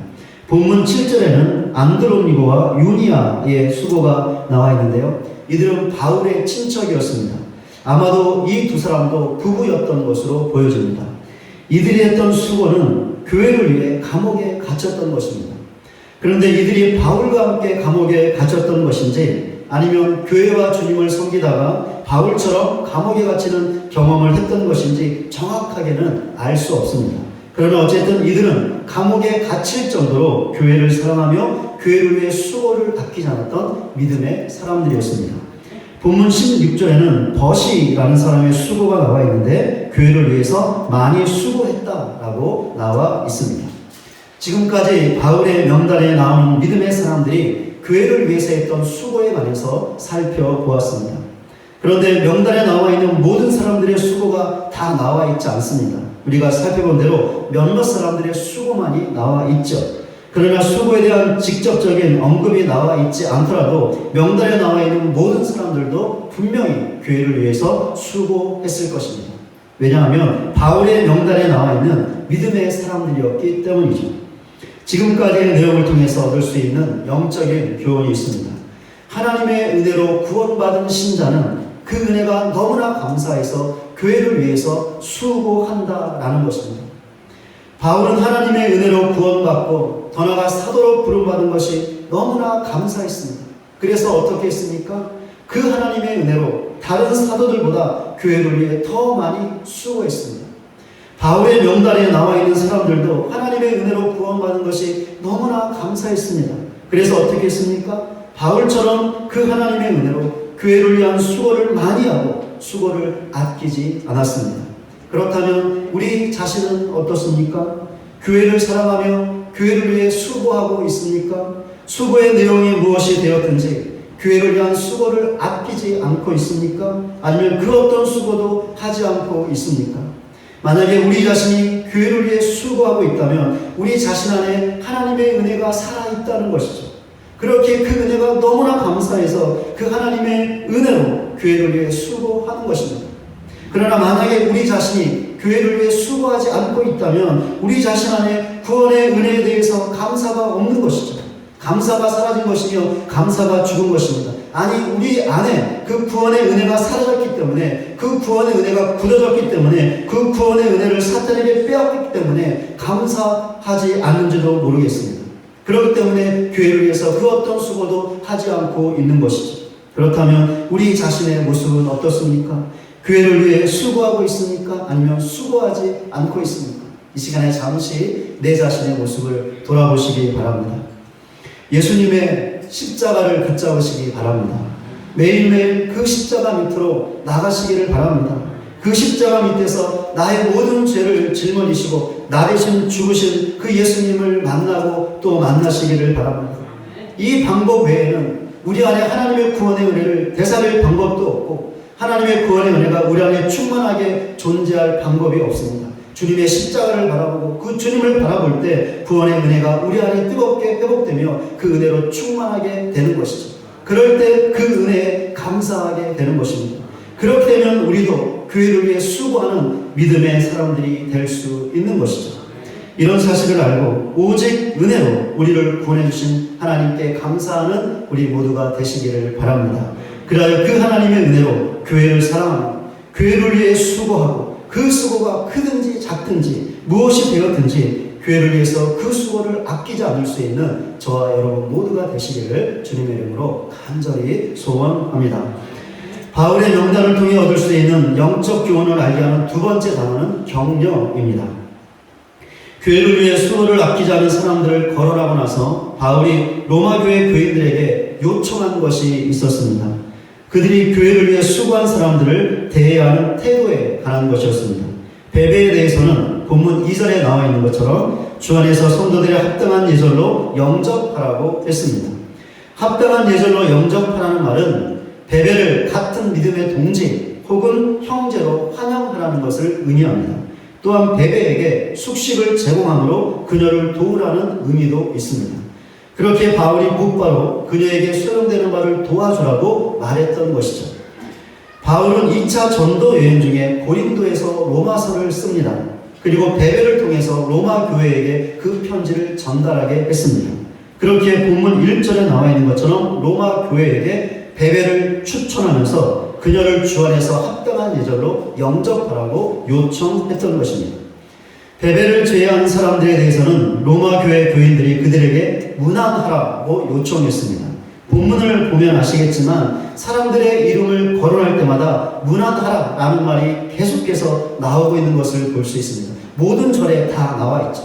본문 7절에는 안드로니고와 유니아의 수고가 나와 있는데요. 이들은 바울의 친척이었습니다. 아마도 이 두 사람도 부부였던 것으로 보여집니다. 이들이 했던 수고는 교회를 위해 감옥에 갇혔던 것입니다. 그런데 이들이 바울과 함께 감옥에 갇혔던 것인지 아니면 교회와 주님을 섬기다가 바울처럼 감옥에 갇히는 경험을 했던 것인지 정확하게는 알 수 없습니다. 그러나 어쨌든 이들은 감옥에 갇힐 정도로 교회를 사랑하며 교회를 위해 수고를 아끼지 않았던 믿음의 사람들이었습니다. 본문 16절에는 버시라는 사람의 수고가 나와 있는데 교회를 위해서 많이 수고했다라고 나와 있습니다. 지금까지 바울의 명단에 나오는 믿음의 사람들이 교회를 위해서 했던 수고에 관해서 살펴보았습니다. 그런데 명단에 나와 있는 모든 사람들의 수고가 다 나와 있지 않습니다. 우리가 살펴본 대로 몇몇 사람들의 수고만이 나와 있죠. 그러나 수고에 대한 직접적인 언급이 나와 있지 않더라도 명단에 나와 있는 모든 사람들도 분명히 교회를 위해서 수고했을 것입니다. 왜냐하면 바울의 명단에 나와 있는 믿음의 사람들이었기 때문이죠. 지금까지의 내용을 통해서 얻을 수 있는 영적인 교훈이 있습니다. 하나님의 은혜로 구원받은 신자는 그 은혜가 너무나 감사해서 교회를 위해서 수고한다라는 것입니다. 바울은 하나님의 은혜로 구원받고 더 나아가 사도로 부름받은 것이 너무나 감사했습니다. 그래서 어떻게 했습니까? 그 하나님의 은혜로 다른 사도들보다 교회를 위해 더 많이 수고했습니다. 바울의 명단에 나와 있는 사람들도 하나님의 은혜로 구원받은 것이 너무나 감사했습니다. 그래서 어떻게 했습니까? 바울처럼 그 하나님의 은혜로 교회를 위한 수고를 많이 하고 수고를 아끼지 않았습니다. 그렇다면 우리 자신은 어떻습니까? 교회를 사랑하며 교회를 위해 수고하고 있습니까? 수고의 내용이 무엇이 되었든지 교회를 위한 수고를 아끼지 않고 있습니까? 아니면 그 어떤 수고도 하지 않고 있습니까? 만약에 우리 자신이 교회를 위해 수고하고 있다면 우리 자신 안에 하나님의 은혜가 살아있다는 것이죠. 그렇게 그 은혜가 너무나 감사해서 그 하나님의 은혜로 교회를 위해 수고하는 것입니다. 그러나 만약에 우리 자신이 교회를 위해 수고하지 않고 있다면 우리 자신 안에 구원의 은혜에 대해서 감사가 없는 것이죠. 감사가 사라진 것이며 감사가 죽은 것입니다. 아니, 우리 안에 그 구원의 은혜가 사라졌기 때문에, 그 구원의 은혜가 굳어졌기 때문에, 그 구원의 은혜를 사탄에게 빼앗겼기 때문에 감사하지 않는지도 모르겠습니다. 그렇기 때문에 교회를 위해서 그 어떤 수고도 하지 않고 있는 것이죠. 그렇다면 우리 자신의 모습은 어떻습니까? 교회를 위해 수고하고 있습니까? 아니면 수고하지 않고 있습니까? 이 시간에 잠시 내 자신의 모습을 돌아보시기 바랍니다. 예수님의 십자가를 붙잡으시기 바랍니다. 매일매일 그 십자가 밑으로 나가시기를 바랍니다. 그 십자가 밑에서 나의 모든 죄를 짊어지시고 나 대신 죽으신 그 예수님을 만나고 또 만나시기를 바랍니다. 이 방법 외에는 우리 안에 하나님의 구원의 은혜를 되살릴 방법도 없고 하나님의 구원의 은혜가 우리 안에 충만하게 존재할 방법이 없습니다. 주님의 십자가를 바라보고 그 주님을 바라볼 때 구원의 은혜가 우리 안에 뜨겁게 회복되며 그 은혜로 충만하게 되는 것이죠. 그럴 때 그 은혜에 감사하게 되는 것입니다. 그렇게 되면 우리도 교회를 위해 수고하는 믿음의 사람들이 될 수 있는 것이죠. 이런 사실을 알고 오직 은혜로 우리를 구원해 주신 하나님께 감사하는 우리 모두가 되시기를 바랍니다. 그리하여 그 하나님의 은혜로 교회를 사랑하며 교회를 위해 수고하고 그 수고가 크든지 작든지 무엇이 되었든지 교회를 위해서 그 수고를 아끼지 않을 수 있는 저와 여러분 모두가 되시기를 주님의 이름으로 간절히 소원합니다. 바울의 명단을 통해 얻을 수 있는 영적 교훈을 알게 하는 두 번째 단어는 격려입니다. 교회를 위해 수고를 아끼지 않은 사람들을 거론하고 나서 바울이 로마 교회 교인들에게 요청한 것이 있었습니다. 그들이 교회를 위해 수고한 사람들을 대해야 하는 태도에 관한 것이었습니다. 배배에 대해서는 본문 2절에 나와 있는 것처럼 주 안에서 성도들의 합당한 예절로 영접하라고 했습니다. 합당한 예절로 영접하라는 말은 배배를 같은 믿음의 동지 혹은 형제로 환영하라는 것을 의미합니다. 또한 배배에게 숙식을 제공함으로 그녀를 도우라는 의미도 있습니다. 그렇게 바울이 곧바로 그녀에게 소용되는 바를 도와주라고 말했던 것이죠. 바울은 2차 전도 여행 중에 고린도에서 로마서를 씁니다. 그리고 배배를 통해서 로마 교회에게 그 편지를 전달하게 했습니다. 그렇게 본문 1절에 나와 있는 것처럼 로마 교회에게 배배를 추천하면서 그녀를 주 안에서 합당한 예절로 영접하라고 요청했던 것입니다. 배배를 제외한 사람들에 대해서는 로마 교회 교인들이 그들에게 문안하라고 요청했습니다. 본문을 보면 아시겠지만 사람들의 이름을 거론할 때마다 문안하라라는 말이 계속해서 나오고 있는 것을 볼 수 있습니다. 모든 절에 다 나와 있죠.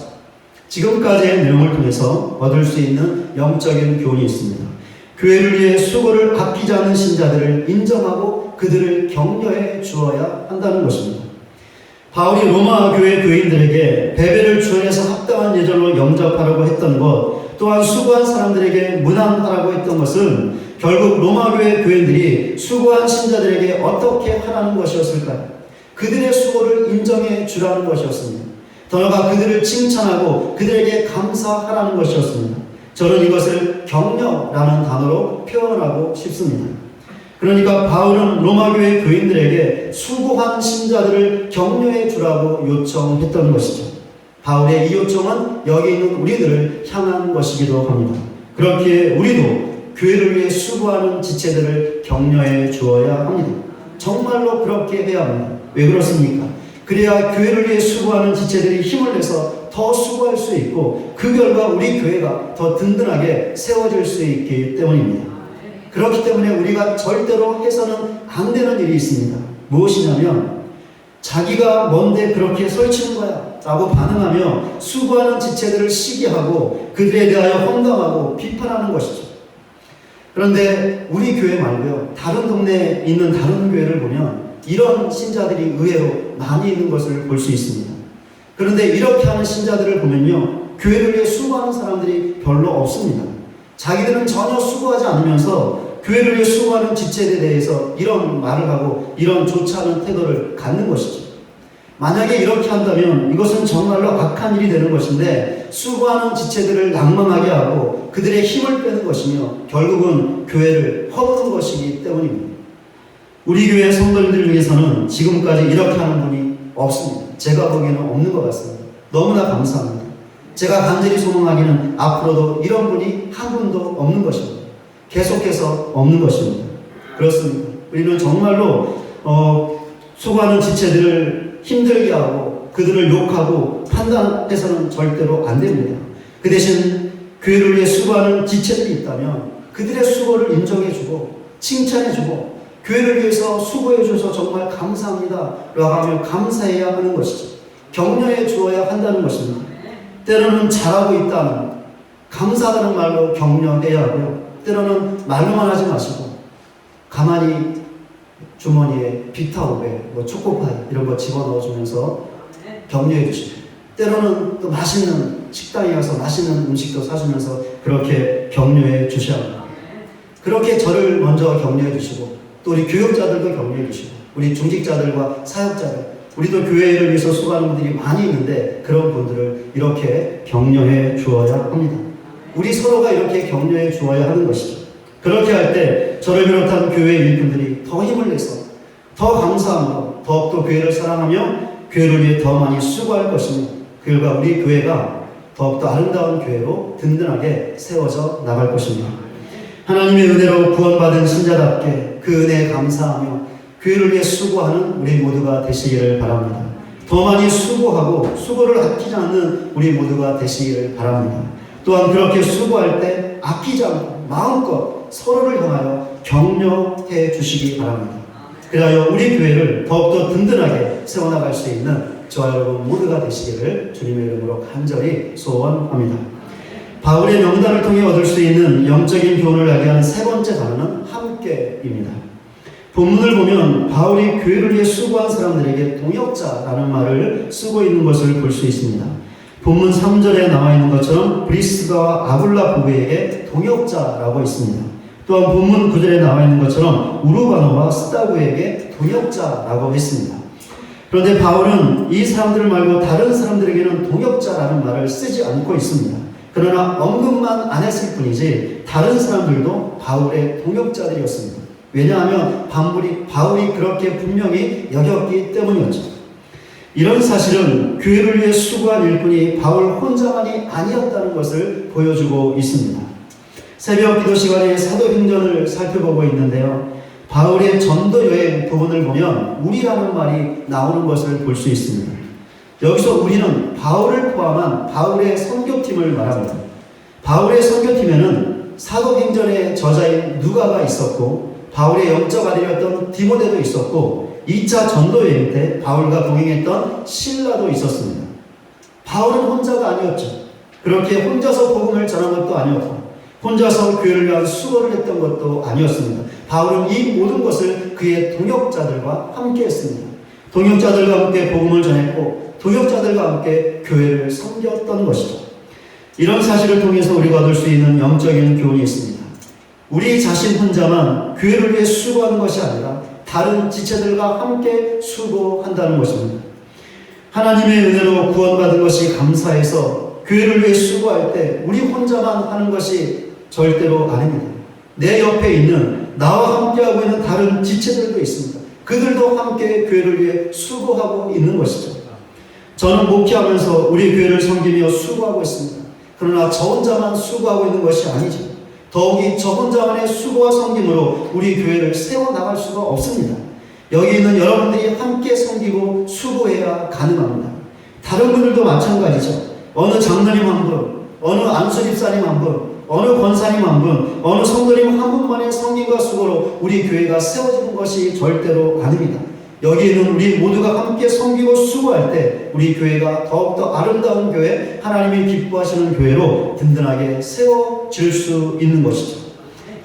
지금까지의 내용을 통해서 얻을 수 있는 영적인 교훈이 있습니다. 교회를 위해 수고를 아끼지 않은 신자들을 인정하고 그들을 격려해 주어야 한다는 것입니다. 바울이 로마 교회 교인들에게 배배를 주 안에서 합당한 예절로 영접하라고 했던 것, 또한 수고한 사람들에게 문안하라고 했던 것은 결국 로마 교회 교인들이 수고한 신자들에게 어떻게 하라는 것이었을까요? 그들의 수고를 인정해 주라는 것이었습니다. 더 나아가 그들을 칭찬하고 그들에게 감사하라는 것이었습니다. 저는 이것을 격려라는 단어로 표현하고 싶습니다. 그러니까 바울은 로마 교회 교인들에게 수고한 신자들을 격려해 주라고 요청했던 것이죠. 바울의 이 요청은 여기 있는 우리들을 향한 것이기도 합니다. 그렇기에 우리도 교회를 위해 수고하는 지체들을 격려해 주어야 합니다. 정말로 그렇게 해야 합니다. 왜 그렇습니까? 그래야 교회를 위해 수고하는 지체들이 힘을 내서 더 수고할 수 있고 그 결과 우리 교회가 더 든든하게 세워질 수 있기 때문입니다. 그렇기 때문에 우리가 절대로 해서는 안 되는 일이 있습니다. 무엇이냐면 자기가 뭔데 그렇게 설치는 거야 라고 반응하며 수고하는 지체들을 시기하고 그들에 대하여 험담하고 비판하는 것이죠. 그런데 우리 교회 말고요, 다른 동네에 있는 다른 교회를 보면 이런 신자들이 의외로 많이 있는 것을 볼 수 있습니다. 그런데 이렇게 하는 신자들을 보면요, 교회를 위해 수고하는 사람들이 별로 없습니다. 자기들은 전혀 수고하지 않으면서 교회를 위해 수고하는 지체에 대해서 이런 말을 하고 이런 좋지 않은 태도를 갖는 것이죠. 만약에 이렇게 한다면 이것은 정말로 악한 일이 되는 것인데, 수고하는 지체들을 낭망하게 하고 그들의 힘을 빼는 것이며 결국은 교회를 허무는 것이기 때문입니다. 우리 교회 성도님들 중에서는 지금까지 이렇게 하는 분이 없습니다. 제가 보기에는 없는 것 같습니다. 너무나 감사합니다. 제가 간절히 소망하기는 앞으로도 이런 분이 한 분도 없는 것입니다. 계속해서 없는 것입니다. 그렇습니다. 우리는 정말로 수고하는 지체들을 힘들게 하고 그들을 욕하고 판단해서는 절대로 안 됩니다. 그 대신 교회를 위해 수고하는 지체들이 있다면 그들의 수고를 인정해주고 칭찬해주고 교회를 위해서 수고해줘서 정말 감사합니다 라고 하며 감사해야 하는 것이죠. 격려해 주어야 한다는 것입니다. 때로는 잘하고 있다면 감사하다는 말로 격려해야 하고요, 때로는 말로만 하지 마시고 가만히 주머니에 비타오백, 초코파이 이런 거 집어넣어주면서 격려해 주시고, 때로는 또 맛있는 식당에 가서 맛있는 음식도 사주면서 그렇게 격려해 주셔야 합니다. 그렇게 저를 먼저 격려해 주시고 또 우리 교육자들도 격려해 주시고 우리 중직자들과 사역자들, 우리도 교회를 위해서 수고하는 분들이 많이 있는데 그런 분들을 이렇게 격려해 주어야 합니다. 우리 서로가 이렇게 격려해 주어야 하는 것이죠. 그렇게 할 때 저를 비롯한 교회 일꾼들이 더 힘을 내서 더 감사함으로 더욱더 교회를 사랑하며 교회를 위해 더 많이 수고할 것이며 그 결과 우리 교회가 더욱더 아름다운 교회로 든든하게 세워져 나갈 것입니다. 하나님의 은혜로 구원받은 신자답게 그 은혜에 감사하며 교회를 위해 수고하는 우리 모두가 되시기를 바랍니다. 더 많이 수고하고 수고를 아끼지 않는 우리 모두가 되시기를 바랍니다. 또한 그렇게 수고할 때 아끼지 않고 마음껏 서로를 향하여 격려해 주시기 바랍니다. 그리하여 우리 교회를 더욱더 든든하게 세워나갈 수 있는 저와 여러분 모두가 되시기를 주님의 이름으로 간절히 소원합니다. 바울의 명단을 통해 얻을 수 있는 영적인 교훈을 알게 하는 세 번째 단어는 함께입니다. 본문을 보면 바울이 교회를 위해 수고한 사람들에게 동역자라는 말을 쓰고 있는 것을 볼 수 있습니다. 본문 3절에 나와 있는 것처럼 브리스가와 아굴라 부부에게 동역자라고 있습니다. 또한 본문 9절에 나와 있는 것처럼 우르바노와 스다구에게 동역자라고 했습니다. 그런데 바울은 이 사람들 말고 다른 사람들에게는 동역자라는 말을 쓰지 않고 있습니다. 그러나 언급만 안 했을 뿐이지 다른 사람들도 바울의 동역자들이었습니다. 왜냐하면 바울이 그렇게 분명히 여겼기 때문이었죠. 이런 사실은 교회를 위해 수고한 일꾼이 바울 혼자만이 아니었다는 것을 보여주고 있습니다. 새벽 기도 시간에 사도행전을 살펴보고 있는데요, 바울의 전도 여행 부분을 보면 우리라는 말이 나오는 것을 볼 수 있습니다. 여기서 우리는 바울을 포함한 바울의 선교팀을 말합니다. 바울의 선교팀에는 사도행전의 저자인 누가가 있었고 바울의 영적 아들이었던 디모데도 있었고 2차 전도여행 때 바울과 동행했던 실라도 있었습니다. 바울은 혼자가 아니었죠. 그렇게 혼자서 복음을 전한 것도 아니었고 혼자서 교회를 위한 수고를 했던 것도 아니었습니다. 바울은 이 모든 것을 그의 동역자들과 함께 했습니다. 동역자들과 함께 복음을 전했고 동역자들과 함께 교회를 섬겼던 것이죠. 이런 사실을 통해서 우리가 얻을 수 있는 영적인 교훈이 있습니다. 우리 자신 혼자만 교회를 위해 수고하는 것이 아니라 다른 지체들과 함께 수고한다는 것입니다. 하나님의 은혜로 구원받은 것이 감사해서 교회를 위해 수고할 때 우리 혼자만 하는 것이 절대로 아닙니다. 내 옆에 있는 나와 함께하고 있는 다른 지체들도 있습니다. 그들도 함께 교회를 위해 수고하고 있는 것이죠. 저는 목회하면서 우리 교회를 섬기며 수고하고 있습니다. 그러나 저 혼자만 수고하고 있는 것이 아니죠. 더욱이 저 혼자만의 수고와 섬김으로 우리 교회를 세워나갈 수가 없습니다. 여기 있는 여러분들이 함께 섬기고 수고해야 가능합니다. 다른 분들도 마찬가지죠. 어느 장로님 한 분, 어느 안수집사님 한 분, 어느 권사님 한 분, 어느 성도님 한 분만의 섬김과 수고로 우리 교회가 세워지는 것이 절대로 아닙니다. 여기 있는 우리 모두가 함께 섬기고 수고할 때 우리 교회가 더욱더 아름다운 교회, 하나님이 기뻐하시는 교회로 든든하게 세워질 수 있는 것이죠.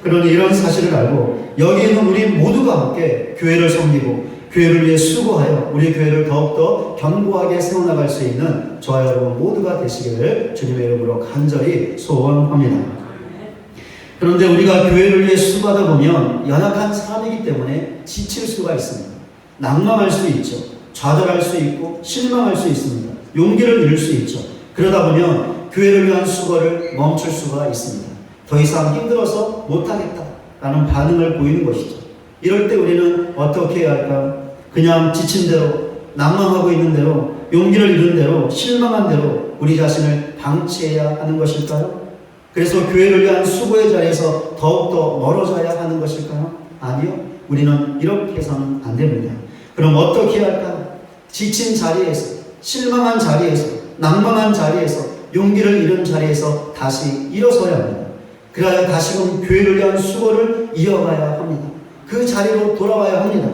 그러니 이런 사실을 알고 여기 있는 우리 모두가 함께 교회를 섬기고 교회를 위해 수고하여 우리 교회를 더욱더 견고하게 세워나갈 수 있는 저와 여러분 모두가 되시기를 주님의 이름으로 간절히 소원합니다. 그런데 우리가 교회를 위해 수고하다 보면 연약한 사람이기 때문에 지칠 수가 있습니다. 낭망할 수 있죠. 좌절할 수 있고 실망할 수 있습니다. 용기를 잃을 수 있죠. 그러다 보면 교회를 위한 수고를 멈출 수가 있습니다. 더 이상 힘들어서 못하겠다라는 반응을 보이는 것이죠. 이럴 때 우리는 어떻게 해야 할까? 그냥 지친 대로, 낭망하고 있는 대로, 용기를 잃은 대로, 실망한 대로 우리 자신을 방치해야 하는 것일까요? 그래서 교회를 위한 수고의 자리에서 더욱더 멀어져야 하는 것일까요? 아니요. 우리는 이렇게 해서는 안 됩니다. 그럼 어떻게 해야 할까요? 지친 자리에서, 실망한 자리에서, 낭망한 자리에서, 용기를 잃은 자리에서 다시 일어서야 합니다. 그래야 다시금 교회를 위한 수고를 이어가야 합니다. 그 자리로 돌아와야 합니다.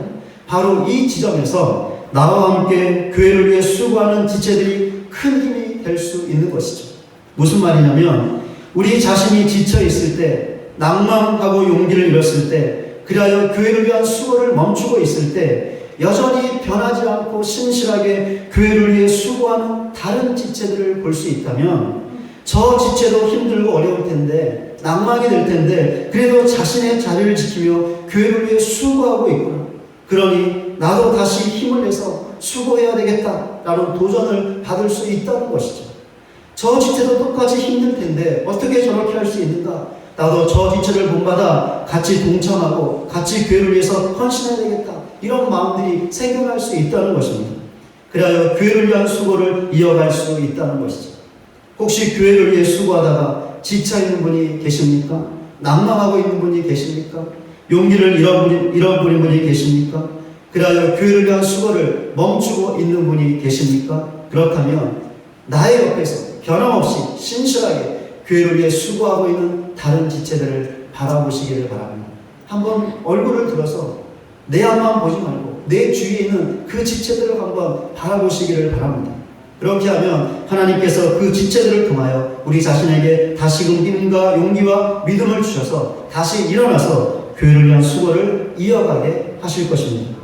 바로 이 지점에서 나와 함께 교회를 위해 수고하는 지체들이 큰 힘이 될 수 있는 것이죠. 무슨 말이냐면 우리 자신이 지쳐 있을 때, 낭망하고 용기를 잃었을 때, 그리하여 교회를 위한 수고를 멈추고 있을 때 여전히 변하지 않고 신실하게 교회를 위해 수고하는 다른 지체들을 볼 수 있다면 저 지체도 힘들고 어려울 텐데, 낭망이 될 텐데 그래도 자신의 자리를 지키며 교회를 위해 수고하고 있구나. 그러니 나도 다시 힘을 내서 수고해야 되겠다라는 도전을 받을 수 있다는 것이죠. 저 지체도 똑같이 힘들 텐데 어떻게 저렇게 할 수 있는가? 나도 저 지체를 본받아 같이 동참하고 같이 교회를 위해서 헌신해야 되겠다. 이런 마음들이 생겨날 수 있다는 것입니다. 그래야 교회를 위한 수고를 이어갈 수 있다는 것이죠. 혹시 교회를 위해 수고하다가 지쳐있는 분이 계십니까? 낭망하고 있는 분이 계십니까? 용기를 잃어버린 분이 계십니까? 그래야 교회를 위한 수고를 멈추고 있는 분이 계십니까? 그렇다면 나의 옆에서 변함없이 신실하게 교회를 위해 수고하고 있는 다른 지체들을 바라보시기를 바랍니다. 한번 얼굴을 들어서 내 앞만 보지 말고 내 주위에 있는 그 지체들을 한번 바라보시기를 바랍니다. 그렇게 하면 하나님께서 그 지체들을 통하여 우리 자신에게 다시금 힘과 용기와 믿음을 주셔서 다시 일어나서 교회를 위한 수고를 이어가게 하실 것입니다.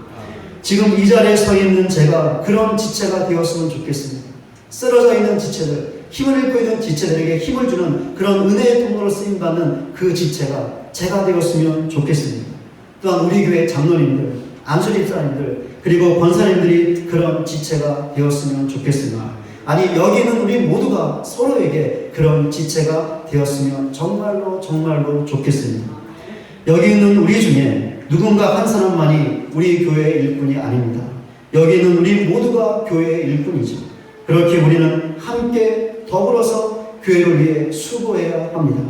지금 이 자리에 서 있는 제가 그런 지체가 되었으면 좋겠습니다. 쓰러져 있는 지체들, 힘을 잃고 있는 지체들에게 힘을 주는 그런 은혜의 통로로 쓰임받는 그 지체가 제가 되었으면 좋겠습니다. 또한 우리 교회 장로님들, 안수집사님들, 그리고 권사님들이 그런 지체가 되었으면 좋겠습니다. 아니, 여기는 우리 모두가 서로에게 그런 지체가 되었으면 정말로 정말로 좋겠습니다. 여기 있는 우리 중에 누군가 한 사람만이 우리 교회의 일꾼이 아닙니다. 여기 있는 우리 모두가 교회의 일꾼이죠. 그렇게 우리는 함께 더불어서 교회를 위해 수고해야 합니다.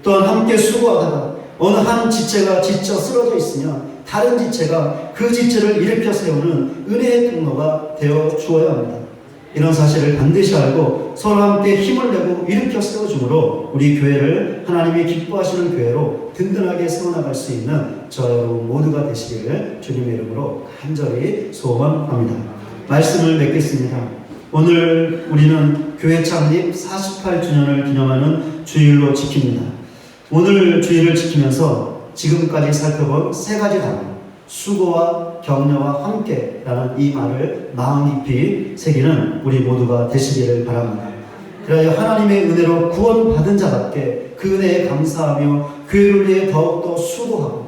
또한 함께 수고하다가 어느 한 지체가 지쳐 쓰러져 있으면 다른 지체가 그 지체를 일으켜 세우는 은혜의 통로가 되어 주어야 합니다. 이런 사실을 반드시 알고 서로 함께 힘을 내고 일으켜 세워주므로 우리 교회를 하나님이 기뻐하시는 교회로 든든하게 세워나갈 수 있는 저 여러분 모두가 되시기를 주님의 이름으로 간절히 소원합니다. 말씀을 맺겠습니다. 오늘 우리는 교회 창립 48주년을 기념하는 주일로 지킵니다. 오늘 주일을 지키면서 지금까지 살펴본 세 가지 단어, 수고와 격려와 함께라는 이 말을 마음 깊이 새기는 우리 모두가 되시기를 바랍니다. 그래야 하나님의 은혜로 구원받은 자답게 그 은혜에 감사하며 교회를 위해 더욱더 수고하고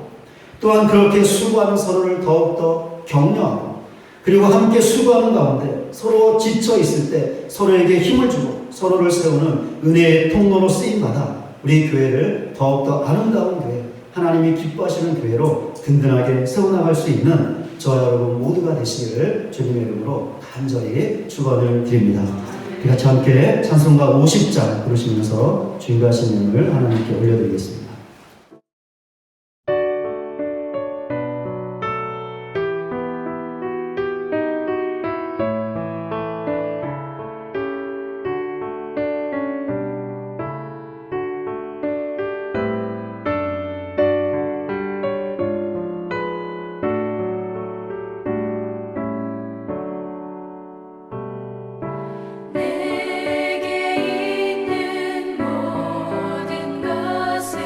또한 그렇게 수고하는 서로를 더욱더 격려하고 그리고 함께 수고하는 가운데 서로 지쳐 있을 때 서로에게 힘을 주고 서로를 세우는 은혜의 통로로 쓰임받아 우리 교회를 더욱더 아름다운 교회, 하나님이 기뻐하시는 교회로 든든하게 세워나갈 수 있는 저 여러분 모두가 되시기를 주님의 이름으로 간절히 축원을 드립니다. 우리 같이 함께 찬송가 50장 부르시면서 주님과 하신 명을 하나님께 올려드리겠습니다. 내게 있는 모든 것을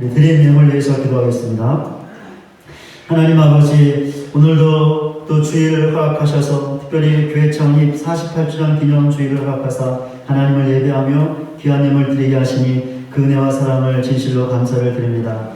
우리 드린 예물 위해서 기도하겠습니다. 하나님 아버지, 오늘도 또 주일을 허락하셔서 특별히 교회 창립 48주년 기념 주일을 허락하사 하나님을 예배하며 귀한 예물 드리게 하시니 그 은혜와 사랑을 진실로 감사를 드립니다.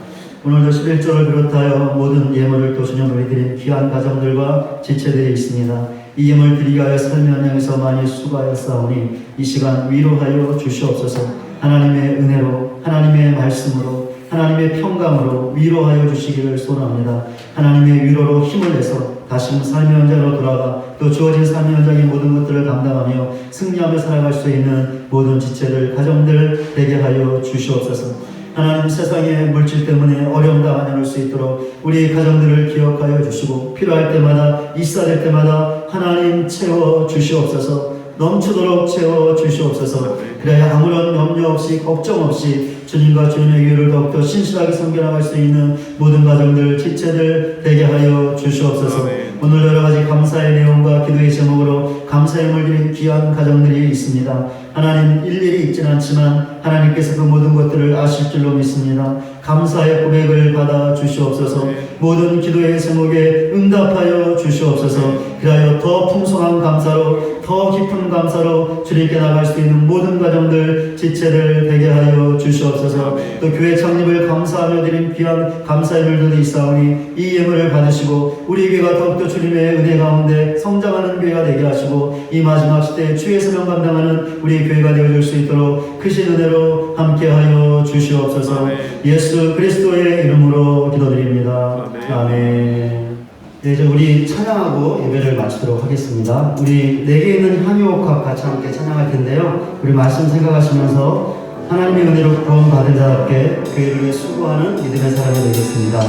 오늘도 11조를 비롯하여 모든 예물을 또 주님을 드린 귀한 가정들과 지체들이 있습니다. 이 예물 드리기 위하여 삶의 현장에서 많이 수고하였사오니 이 시간 위로하여 주시옵소서. 하나님의 은혜로, 하나님의 말씀으로, 하나님의 평강으로 위로하여 주시기를 소원합니다. 하나님의 위로로 힘을 내서 다시 삶의 현장으로 돌아가 또 주어진 삶의 현장의 모든 것들을 감당하며 승리하며 살아갈 수 있는 모든 지체들, 가정들 되게 하여 주시옵소서. 하나님, 세상의 물질 때문에 어려움 당하지 수 있도록 우리 가정들을 기억하여 주시고 필요할 때마다, 있어야 될 때마다 하나님 채워 주시옵소서. 넘치도록 채워 주시옵소서. 그래야 아무런 염려 없이 걱정 없이 주님과 주님의 교회를 더욱더 신실하게 섬겨나갈 수 있는 모든 가정들, 지체들 되게 하여 주시옵소서. 오늘 여러 가지 감사의 내용과 기도의 제목으로 감사의 예물 드린 귀한 가정들이 있습니다. 하나님, 일일이 있지는 않지만 하나님께서 그 모든 것들을 아실 줄로 믿습니다. 감사의 고백을 받아 주시옵소서. 모든 기도의 제목에 응답하여 주시옵소서. 그리하여 더 풍성한 감사로, 더 깊은 감사로 주님께 나갈 수 있는 모든 가정들, 지체들 되게 하여 주시옵소서. 또 교회 창립을 감사하며 드린 귀한 감사 예물들이 있사오니 이 예물을 받으시고 우리 교회가 더욱더 주님의 은혜 가운데 성장하는 교회가 되게 하시고 이 마지막 시대에 주의 사명 감당하는 우리 교회가 되어줄 수 있도록 크신 은혜로 함께하여 주시옵소서. 예수 그리스도의 이름으로 기도드립니다. 아멘. 네, 이제 우리 찬양하고 예배를 마치도록 하겠습니다. 우리 내게 있는 향유옥합 같이 함께 찬양할 텐데요. 우리 말씀 생각하시면서 하나님의 은혜로 구원받은 자답게 교회를 위해 수고하는 믿음의 사람이 되겠습니다.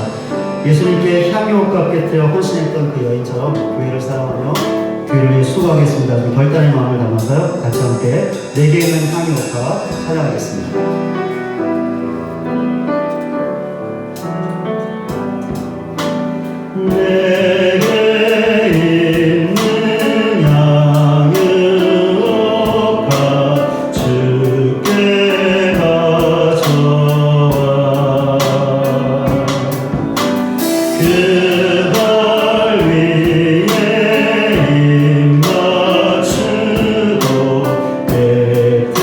예수님께 향유옥합 곁에 헌신했던 그 여인처럼 교회를 사랑하며 교회를 위해 수고하겠습니다. 좀 결단의 마음을 담아서요. 같이 함께 내게 있는 향유옥합 찬양하겠습니다. 내게 있는 향유옥합 주께 가져와 그 발 위에 입 맞추고 배드립니다.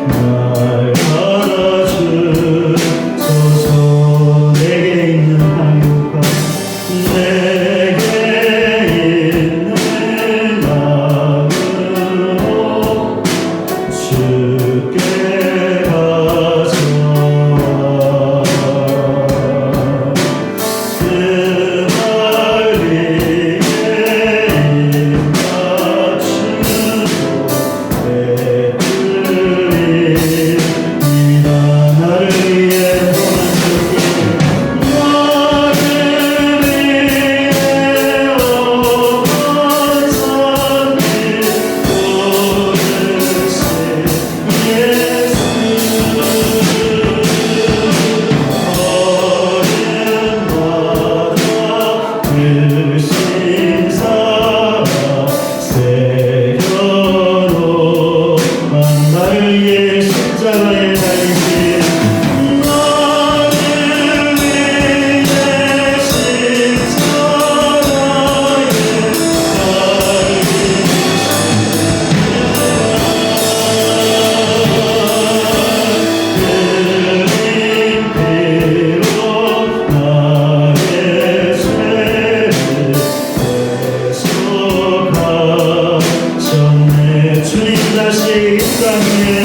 그 신사가 새겨놓은 나를 위해 십자가에 달리신 나를 위해 십자가에 주님 다시 이 땅에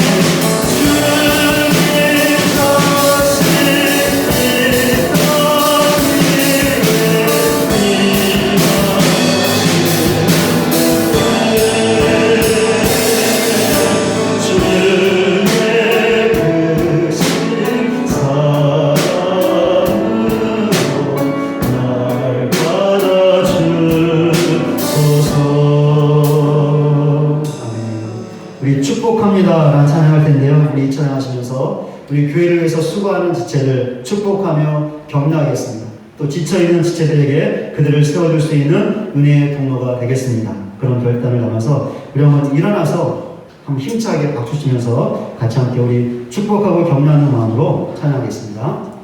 우리 축복합니다 라는 찬양할 텐데요. 우리 찬양하시면서 우리 교회를 위해서 수고하는 지체들 축복하며 격려하겠습니다. 또 지쳐있는 지체들에게 그들을 세워줄 수 있는 은혜의 통로가 되겠습니다. 그런 결단을 담아서 우리 한번 일어나서 한번 힘차게 박수 치면서 같이 함께 우리 축복하고 격려하는 마음으로 찬양하겠습니다.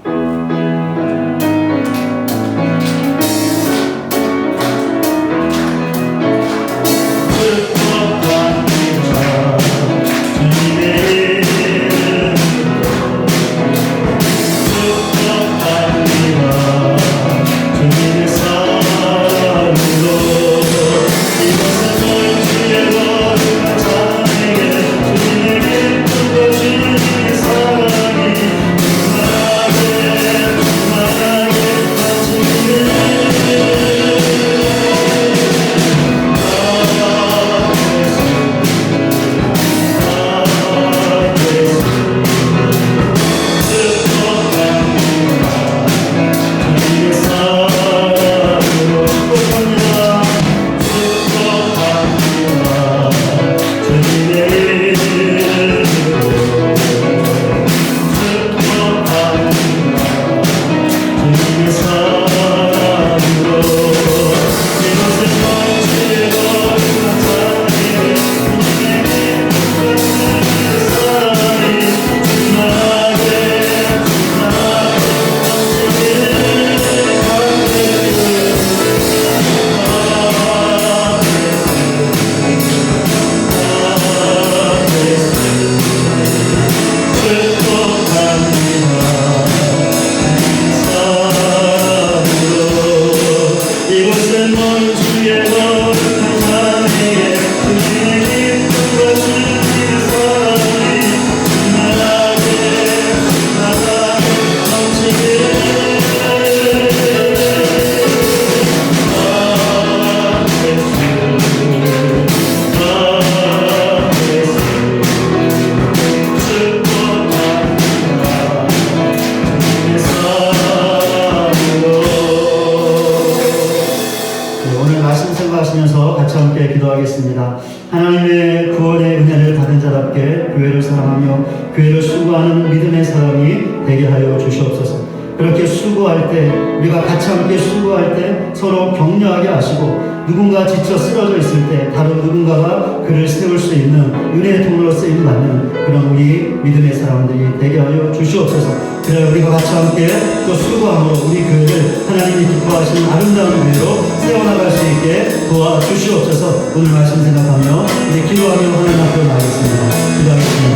생각하시면서 같이 함께 기도하겠습니다. 하나님의 구원의 은혜를 받은 자답게 교회를 사랑하며 교회를 수고하는 믿음의 사람이 되게 하여 주시옵소서. 그렇게 수고할 때, 우리가 같이 함께 수고할 때 서로 격려하게 하시고, 누군가 지쳐 쓰러져 있을 때 다른 누군가가 그를 세울 수 있는 은혜의 통로로 쓰임 받는 그런 우리 믿음의 사람들이 되게 하여 주시옵소서. 그래 우리가 같이 함께 또 수고함으로 우리 교회를 하나님이 기뻐하시는 아름다운 교회로 세워나갈 수 있게 도와주시옵소서. 오늘 말씀 생각하며 우리 기도하며 하나님 앞으로 나가겠습니다. 기도하겠습니다.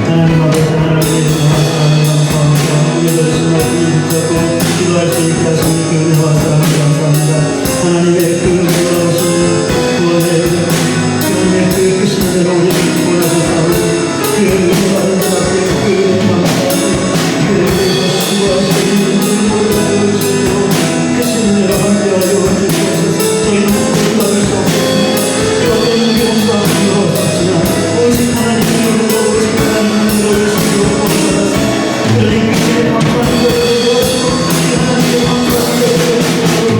하나님 아버지, 하나님 감사합니다. 우리의 들으신 말씀을 붙잡고 기도할 수 있게 하시는 그 은혜와 사랑을 감사합니다. 하나님의 그 놀라우신 구원의 그 크신 은혜로 우리를 구원하셨사오니 그 은혜 받은 자답게 그 은혜 감사합니다. 그 은혜에서 수고하시는 분들을 보여주시고 크신 은혜로 함께하여 주시옵소서. 저희는 구원받을 수 없습니다. 어떤 경우가 어렵지만 오직 하나님의 은혜로 오직 하나님의 은혜로 주시고 구원받았습니다. 그러니 그의 감사한 것을 보시고 하나님의 감사한 것을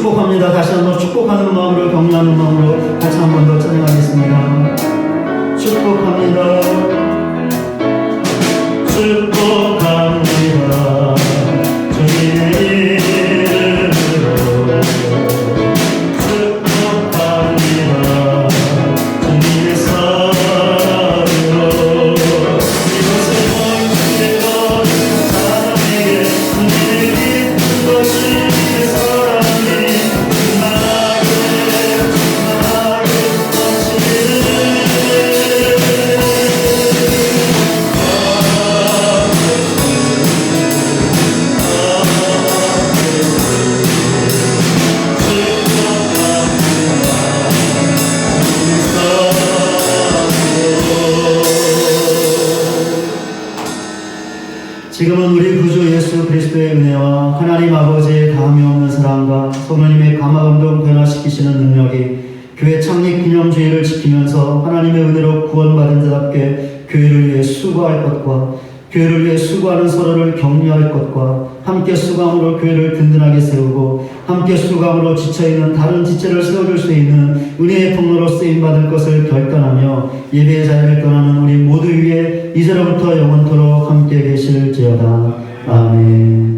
축복합니다. 다시 한번 축복하는 마음으로 격려하는 마음으로 다시 한 번 더 찬양하겠습니다. 축복합니다. 축복합니다. 주님의 이름으로 축복합니다. 주님의 사랑으로 이곳에 멈추던 사람에게 주님의 기쁜 것이 사랑이 나게 지금은 우리 구주 예수 그리스도의 은혜와 하나님 아버지의 다함이 없는 사랑과 성령님의 감화감동 변화시키시는 능력이 교회 창립 기념주의를 지키면서 하나님의 은혜로 구원받은 자답게 교회를 위해 수고할 것과 교회를 위해 수고하는 서로를 격려할 것과 함께 수고함으로 교회를 든든하게 세우고 함께 수고함으로 지쳐있는 다른 지체를 세워줄 수 있는 은혜의 통로로 쓰임받을 것을 결단하며 예배의 자리를 떠나는 우리 모두 위에 이제로부터 영원토록 함께 계실지어다. 아멘.